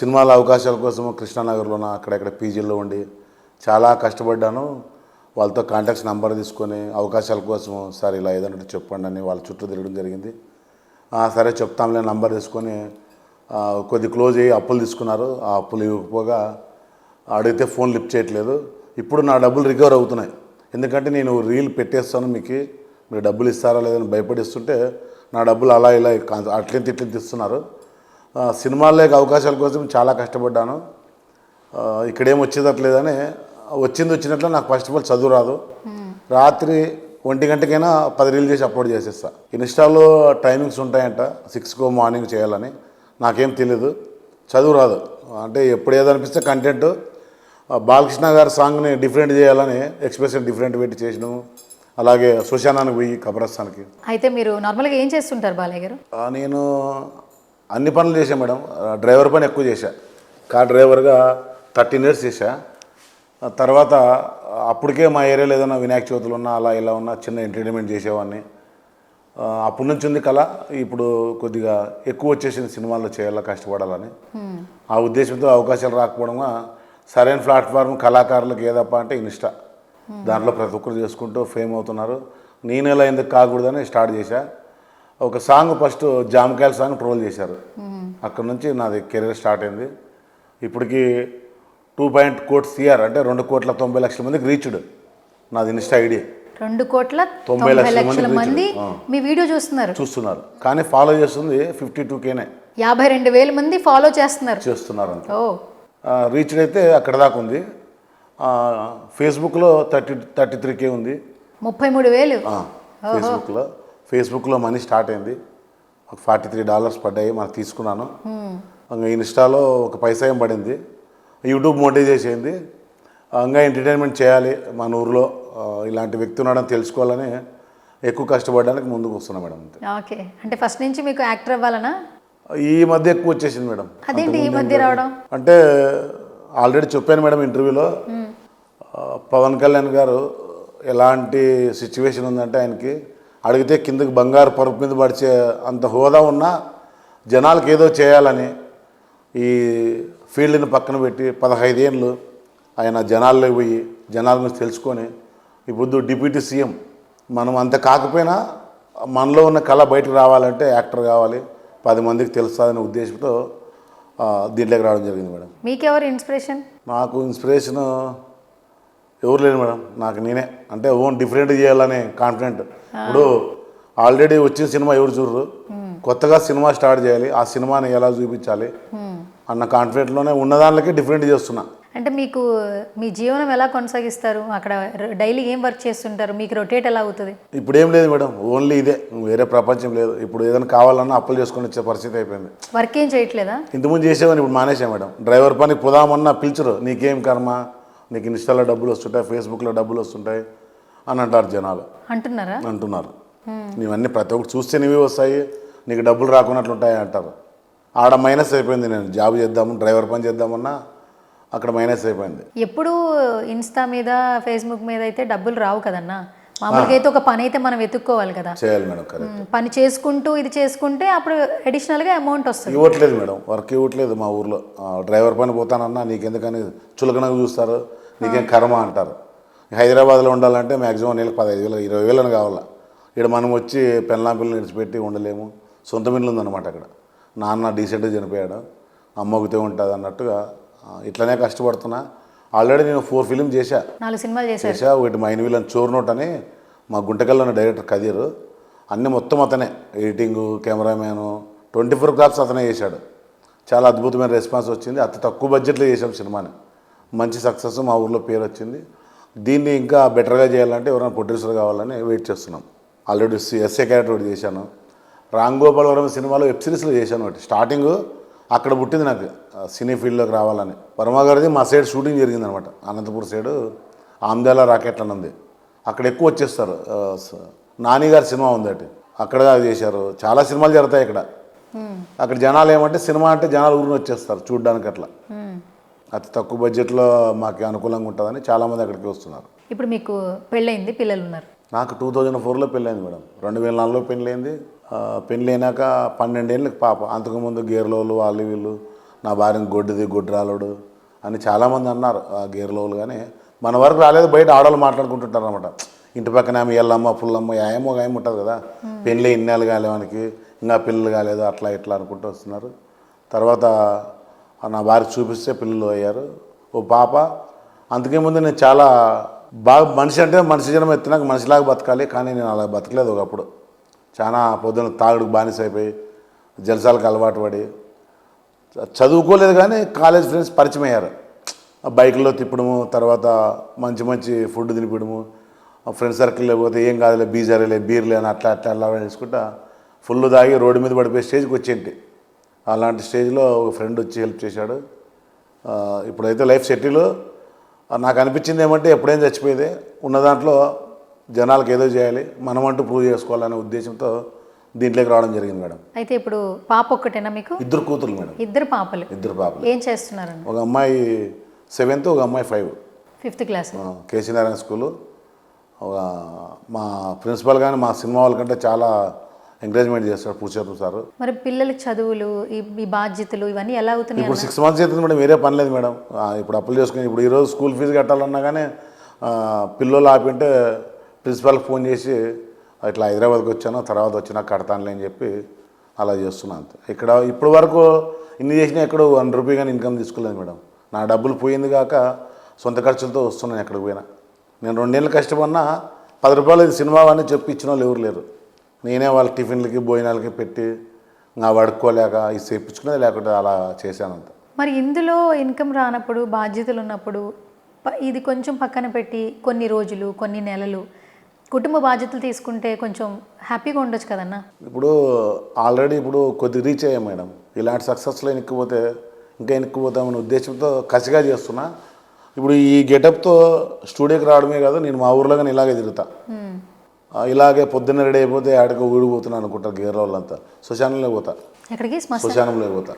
సినిమాల అవకాశాల కోసం కృష్ణానగర్లోన అక్కడెక్కడ పీజీల్లో ఉండి చాలా కష్టపడ్డాను. వాళ్ళతో కాంటాక్ట్స్ నెంబర్ తీసుకొని అవకాశాల కోసం సార్ ఇలా ఏదన్నట్టు చెప్పండి అని వాళ్ళ చుట్టూ తిరగడం జరిగింది. సరే చెప్తాంలే నంబర్ తీసుకొని కొద్ది క్లోజ్ అయ్యి అప్పులు తీసుకున్నారు. ఆ అప్పులు ఇవ్వకపోగా అడిగితే ఫోన్ లిఫ్ట్ చేయట్లేదు. ఇప్పుడు నా డబ్బులు రికవర్ అవుతున్నాయి. ఎందుకంటే నేను రీల్ పెట్టేస్తాను, మీరు డబ్బులు ఇస్తారా లేదని భయపడిస్తుంటే నా డబ్బులు అలా ఇలా అట్లింత ఇట్లింత ఇస్తున్నారు. సినిమాల్లోకి అవకాశాల కోసం చాలా కష్టపడ్డాను. ఇక్కడేం వచ్చేటట్లేదని వచ్చినట్లు నాకు ఫస్ట్ ఆఫ్ ఆల్ చదువు రాదు. రాత్రి 1 గంటకైనా 10 రీల్ చేసి అప్లోడ్ చేసేస్తా. ఇన్స్టాలో టైమింగ్స్ ఉంటాయంట, 6 మార్నింగ్ చేయాలని. నాకేం తెలీదు, చదువు రాదు. అంటే ఎప్పుడు ఏదనిపిస్తే కంటెంట్ బాలకృష్ణ గారి సాంగ్ని డిఫరెంట్ చేయాలని ఎక్స్ప్రెషన్ డిఫరెంట్ పెట్టి చేసినాము. అలాగే సుశానానికి పోయి కబ్రస్థాన్కి. అయితే మీరు నార్మల్గా ఏం చేస్తుంటారు బాలయ్య గారు? నేను అన్ని పనులు చేశాను మేడం. డ్రైవర్ పని ఎక్కువ చేశా. కార్ డ్రైవర్గా 13 years చేశా. తర్వాత అప్పటికే మా ఏరియాలో ఏదైనా వినాయక చవితులు ఉన్నా అలా ఇలా ఉన్నా చిన్న ఎంటర్టైన్మెంట్ చేసేవాడిని. అప్పటి నుంచి ఉంది కళ. ఇప్పుడు కొద్దిగా ఎక్కువ వచ్చేసింది సినిమాల్లో చేయాలా, కష్టపడాలని. ఆ ఉద్దేశంతో అవకాశాలు రాకపోవడం సరైన ప్లాట్ఫామ్ కళాకారులకు ఏదప్ప అంటే ఇన్స్టా. దాంట్లో ప్రతి ఒక్కరు చేసుకుంటూ ఫేమ్ అవుతున్నారు. నేను ఎలా ఎందుకు కాకూడదని స్టార్ట్ చేశా. ఒక సాంగ్ ఫస్ట్ జామకాయల సాంగ్ ట్రోల్ చేశారు. అక్కడ నుంచి నాది కెరీర్ స్టార్ట్ అయింది. ఇప్పటికి 2.1 crore అంటే 2,90,00,000 మందికి రీచ్డ్ నాది ఇన్స్టా ఐడి. 2,90,00,000 మంది మీ వీడియో చూస్తున్నారు. కానీ ఫాలో చేస్తుంది 52K. 52,000 మంది ఫాలో చేస్తున్నారు అంత. రీచ్డ్ అయితే అక్కడ దాకా ఉంది. ఫేస్బుక్లో 33K ఉంది. 33,000 ఫేస్బుక్లో మనీ స్టార్ట్ అయింది. ఒక $43 పడ్డాయి, మనకు తీసుకున్నాను. ఇంకా ఇన్స్టాలో ఒక పైసా ఏం పడింది. యూట్యూబ్ మోటివేట్ అయింది. ఇంకా ఎంటర్టైన్మెంట్ చేయాలి మన ఊరిలో, ఇలాంటి వ్యక్తి ఉన్నాడని తెలుసుకోవాలని ఎక్కువ కష్టపడడానికి ముందుకు వస్తున్నా మేడం. ఓకే, అంటే ఫస్ట్ నుంచి మీకు యాక్టర్ అవ్వాలనా? ఈ మధ్య ఎక్కువ వచ్చేసింది మేడం. అదేంటి ఈ మధ్య రావడం? అంటే ఆల్రెడీ చెప్పాను మేడం ఇంటర్వ్యూలో. పవన్ కళ్యాణ్ గారు ఎలాంటి సిచ్యువేషన్ ఉందంటే ఆయనకి అడిగితే కిందకి బంగారు పరుపు మీద పడిచే అంత హోదా ఉన్నా జనాలకు ఏదో చేయాలని ఈ ఫీల్డ్ని పక్కన పెట్టి 15 ఏళ్ళు ఆయన జనాల్లో పోయి జనాల గురించి తెలుసుకొని ఇప్పుడు డిప్యూటీ సీఎం. మనం అంత కాకపోయినా మనలో ఉన్న కళ బయటకు రావాలంటే యాక్టర్ కావాలి, 10 మందికి తెలుస్తుందనే ఉద్దేశంతో దీంట్లోకి రావడం జరిగింది మేడం. మీకెవరు ఇన్స్పిరేషన్? నాకు ఇన్స్పిరేషన్ ఎవరు లేరు మేడం, నాకు నేనే. అంటే ఓన్ డిఫరెంట్ చేయాలనే కాన్ఫిడెంట్. ఇప్పుడు ఆల్రెడీ వచ్చిన సినిమా ఎవరు చూడరు, కొత్తగా సినిమా స్టార్ట్ చేయాలి, ఆ సినిమాని ఎలా చూపించాలి అన్న కాన్ఫిడెంట్లోనే ఉన్నదానికే డిఫరెంట్ చేస్తున్నా. అంటే మీకు మీ జీవనం ఎలా కొనసాగిస్తారు? అక్కడ డైలీ ఏం వర్క్ చేస్తుంటారు? మీకు రొటేట్ ఎలా అవుతుంది? ఇప్పుడు ఏం లేదు మేడం, ఓన్లీ ఇదే, వేరే ప్రపంచం లేదు. ఇప్పుడు ఏదైనా కావాలన్నా అప్పులు చేసుకొని వచ్చే పరిస్థితి అయిపోయింది. వర్క్ ఏం చేయట్లేదా? ఇంతకుముందు చేసేవాడిని, ఇప్పుడు మానేసా మేడం. డ్రైవర్ పని పోదామన్నా పిలిచరు. నీకేం కర్మ, నీకు ఇన్స్టాలో డబ్బులు వస్తుంటాయి, ఫేస్బుక్లో డబ్బులు వస్తుంటాయి అని అంటారు జనాలు. అంటున్నారు. నీవన్నీ ప్రతి ఒక్కటి చూస్తే నీవే వస్తాయి, నీకు డబ్బులు రాకున్నట్లుంటాయి అంటారు. ఆడ మైనస్ అయిపోయింది. నేను జాబ్ చేద్దాము, డ్రైవర్ పని చేద్దామన్నా అక్కడ మైనస్ అయిపోయింది. ఎప్పుడు ఇన్స్టా మీద ఫేస్బుక్ మీద అయితే డబ్బులు రావు కదన్నా. మామూలుగా అయితే ఒక పని అయితే మనం వెతుక్కోవాలి కదా. చేయాలి మేడం, కరెక్ట్. పని చేసుకుంటూ ఇది చేసుకుంటే అప్పుడు అడిషనల్గా అమౌంట్ వస్తుంది. ఇవ్వట్లేదు మేడం, వర్క్ ఇవ్వట్లేదు మా ఊర్లో. డ్రైవర్ పని పోతానన్నా నీకెందుకని చులకనగా చూస్తారు, నీకేం కర్మ అంటారు. హైదరాబాద్లో ఉండాలంటే మ్యాక్సిమం నెలకు 15,000 20,000 కావాలా. ఇక్కడ మనం వచ్చి పెళ్ళాంపిల్ని విడిచిపెట్టి ఉండలేము. సొంత ఇల్లు ఉందన్నమాట అక్కడ. నాన్న డీసెంట్గా చనిపోయాడు, అమ్మ ఒకతే ఉంటుంది అన్నట్టుగా ఇట్లనే కష్టపడుతున్నా. ఆల్రెడీ నేను 4 ఫిలిం చేశా, 4 సినిమాలు చేశా. ఒకటి మైన్ విలన్ చోర్ నోట్ అని మా గుంటకల్లో ఉన్న డైరెక్టర్ కదీర్. అన్నీ మొత్తం అతనే, ఎడిటింగు, కెమెరామ్యాను, 24 క్రాఫ్ట్స్ అతనే చేశాడు. చాలా అద్భుతమైన రెస్పాన్స్ వచ్చింది. అతి తక్కువ బడ్జెట్లో చేసాం సినిమాని, మంచి సక్సెస్, మా ఊర్లో పేరు వచ్చింది. దీన్ని ఇంకా బెటర్గా చేయాలంటే ఎవరైనా ప్రొడ్యూసర్ కావాలని వెయిట్ చేస్తున్నాం. ఆల్రెడీ ఎస్ఏ క్యారెక్టర్ ఒకటి చేశాను. రామ్ గోపాల్ వర్మ సినిమాలో వెబ్ సిరీస్లో చేశాను ఒకటి. స్టార్టింగ్ అక్కడ పుట్టింది నాకు సినీ ఫీల్డ్లోకి రావాలని. వర్మ గారిది మా సైడ్ షూటింగ్ జరిగింది అనమాట, అనంతపూర్ సైడు ఆమ్దాల రాకెట్ అని ఉంది. అక్కడ ఎక్కువ వచ్చేస్తారు. నాని గారి సినిమా ఉంది అటు, అక్కడ చేశారు. చాలా సినిమాలు జరుగుతాయి ఇక్కడ. అక్కడ జనాలు ఏమంటే సినిమా అంటే జనాలు ఊరిని వచ్చేస్తారు చూడడానికి. అట్లా అతి తక్కువ బడ్జెట్లో మాకు అనుకూలంగా ఉంటుందని చాలామంది అక్కడికి వస్తున్నారు. ఇప్పుడు మీకు పెళ్ళయింది, పిల్లలు ఉన్నారు? నాకు 2004లో పెళ్ళైంది మేడం. 2004లో పెళ్ళైంది. పెళ్ళి అయినాక 12 ఏళ్ళకి పాప. అంతకుముందు గేర్లోళ్ళు వాళ్ళు వీళ్ళు నా భార్యను గొడ్డు రాలుడు అని చాలామంది అన్నారు ఆ గేర్లోలు. కానీ మన వరకు రాలేదు, బయట ఆడవాళ్ళు మాట్లాడుకుంటుంటారు అనమాట. ఇంటి పక్కన ఆమె ఎల్లమ్మ పుల్లమ్మ ఏమో ఏమి ఉంటుంది కదా, పెళ్ళి ఇన్నేళ్ళు కాలే మనకి, ఇంకా పిల్లలు కాలేదు, అట్లా ఇట్లా అనుకుంటూ వస్తున్నారు. తర్వాత నా భార్య చూపిస్తే పిల్లలు అయ్యారు, ఓ పాప. అందుకే ముందు నేను చాలా బాగా మనిషి అంటే మనిషి జనం ఎత్తినాక మనిషిలాగా బతకాలి, కానీ నేను అలా బతకలేదు. ఒకప్పుడు చాలా పొద్దున్న తాగుడుకు బానిస అయిపోయి జలసాలకు అలవాటు పడి చదువుకోలేదు, కానీ కాలేజ్ ఫ్రెండ్స్ పరిచయం అయ్యారు. బైక్లో తిప్పడము, తర్వాత మంచి మంచి ఫుడ్ తినిపడము, ఫ్రెండ్ సర్కిల్ లేకపోతే ఏం కాదులే బీజారేలే బీర్లే అని అట్లా అట్లా అలా వేసుకుంటా ఫుల్ తాగి రోడ్డు మీద పడిపోయే స్టేజ్కి వచ్చేంటి. అలాంటి స్టేజ్లో ఒక ఫ్రెండ్ వచ్చి హెల్ప్ చేశాడు. ఇప్పుడైతే లైఫ్ సెటిల్. నాకు అనిపించింది ఏమంటే ఎప్పుడైనా చచ్చిపోయేదే, ఉన్న దాంట్లో జనాలకు ఏదో చేయాలి, మనమంటూ ప్రూవ్ చేసుకోవాలనే ఉద్దేశంతో దీంట్లోకి రావడం జరిగింది మేడం. అయితే ఇప్పుడు పాప ఒక్కటేనా మీకు? ఇద్దరు కూతురు మేడం. ఇద్దరు పాపలు. ఏం చేస్తున్నారండి? ఒక అమ్మాయి 7th, ఒక అమ్మాయి 5th class. KC Narayana school. ఒక మా ప్రిన్సిపల్ కానీ మా సినిమా వాళ్ళకంటే చాలా ఎంకరేజ్మెంట్ చేస్తాడు పూచేరు సార్. మరి పిల్లలకి చదువులు, ఈ బాధ్యతలు ఇవన్నీ ఎలా అవుతున్నాయి? ఇప్పుడు 6 months అవుతుంది మేడం, వేరే పని లేదు మేడం. ఇప్పుడు అప్పులు చేసుకుని ఇప్పుడు ఈరోజు స్కూల్ ఫీజు కట్టాలన్నా కానీ పిల్లలు ఆపింటే ప్రిన్సిపాల్కి ఫోన్ చేసి ఇట్లా హైదరాబాద్కి వచ్చాను, తర్వాత వచ్చినా కడతానులే అని చెప్పి అలా చేస్తున్నాను అంతే. ఇక్కడ ఇప్పటి వరకు ఇన్ని చేసినా ఎక్కడ 1 రూపీ కానీ ఇన్కమ్ తీసుకోలేదు మేడం. నా డబ్బులు పోయింది కాక సొంత ఖర్చులతో వస్తున్నాను ఎక్కడికి పోయినా. నేను 2 నెలలు కష్టపడినా 10 రూపాయలు సినిమా అని చెప్పి ఇచ్చిన వాళ్ళు ఎవరు లేరు. నేనే వాళ్ళ టిఫిన్లకి భోజనాలకి పెట్టి నా వడుక్కోలేక ఇది చేయించుకునేది, లేకుంటే అలా చేశానంత. మరి ఇందులో ఇన్కమ్ రానప్పుడు, బాధ్యతలు ఉన్నప్పుడు ఇది కొంచెం పక్కన పెట్టి కొన్ని రోజులు, కొన్ని నెలలు కుటుంబ బాధ్యతలు తీసుకుంటే కొంచెం హ్యాపీగా ఉండొచ్చు కదన్నా. ఇప్పుడు ఆల్రెడీ ఇప్పుడు కొద్ది రీచ్ అయ్యాం మేడం. ఇలాంటి సక్సెస్లో ఎన్నికపోతే ఇంకా ఎన్నికపోతామనే ఉద్దేశంతో కసిగా చేస్తున్నా. ఇప్పుడు ఈ గెటప్తో స్టూడియోకి రావడమే కాదు, నేను మా ఊర్లో కానీ ఇలాగే తిరుగుతా. ఇలాగే పొద్దున్న రెడీ అయిపోతే ఆడికి ఊడిపోతున్నాను అనుకుంటారు గేర్ల వాళ్ళంతా. శ్మశానంలో పోతా, ఎక్కడికి? శ్మశానంలో పోతా.